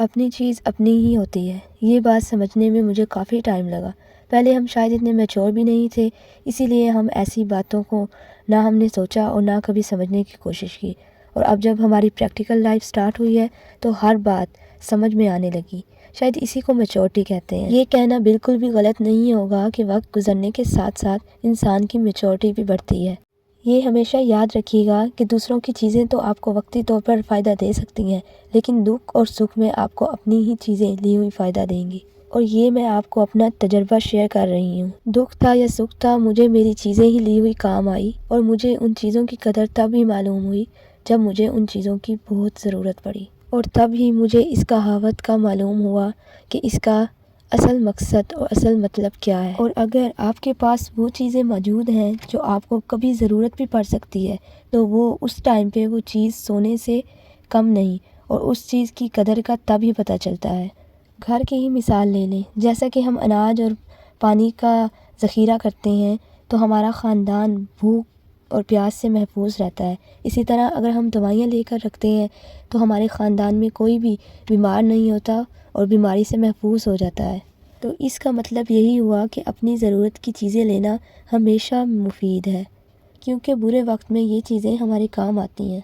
اپنی چیز اپنی ہی ہوتی ہے، یہ بات سمجھنے میں مجھے کافی ٹائم لگا۔ پہلے ہم شاید اتنے میچور بھی نہیں تھے، اسی لیے ہم ایسی باتوں کو نہ ہم نے سوچا اور نہ کبھی سمجھنے کی کوشش کی، اور اب جب ہماری پریکٹیکل لائف سٹارٹ ہوئی ہے تو ہر بات سمجھ میں آنے لگی۔ شاید اسی کو میچورٹی کہتے ہیں۔ یہ کہنا بالکل بھی غلط نہیں ہوگا کہ وقت گزرنے کے ساتھ ساتھ انسان کی میچورٹی بھی بڑھتی ہے۔ یہ ہمیشہ یاد رکھیے گا کہ دوسروں کی چیزیں تو آپ کو وقتی طور پر فائدہ دے سکتی ہیں، لیکن دکھ اور سکھ میں آپ کو اپنی ہی چیزیں لی ہوئی فائدہ دیں گی، اور یہ میں آپ کو اپنا تجربہ شیئر کر رہی ہوں۔ دکھ تھا یا سکھ تھا، مجھے میری چیزیں ہی لی ہوئی کام آئی، اور مجھے ان چیزوں کی قدر تب ہی معلوم ہوئی جب مجھے ان چیزوں کی بہت ضرورت پڑی، اور تب ہی مجھے اس کہاوت کا معلوم ہوا کہ اس کا اصل مقصد اور اصل مطلب کیا ہے۔ اور اگر آپ کے پاس وہ چیزیں موجود ہیں جو آپ کو کبھی ضرورت بھی پڑ سکتی ہے، تو وہ اس ٹائم پہ وہ چیز سونے سے کم نہیں، اور اس چیز کی قدر کا تب ہی پتہ چلتا ہے۔ گھر کی ہی مثال لے لیں، جیسا کہ ہم اناج اور پانی کا ذخیرہ کرتے ہیں تو ہمارا خاندان بھوک اور پیاس سے محفوظ رہتا ہے۔ اسی طرح اگر ہم دوائیاں لے کر رکھتے ہیں تو ہمارے خاندان میں کوئی بھی بیمار نہیں ہوتا اور بیماری سے محفوظ ہو جاتا ہے۔ تو اس کا مطلب یہی ہوا کہ اپنی ضرورت کی چیزیں لینا ہمیشہ مفید ہے، کیونکہ برے وقت میں یہ چیزیں ہمارے کام آتی ہیں۔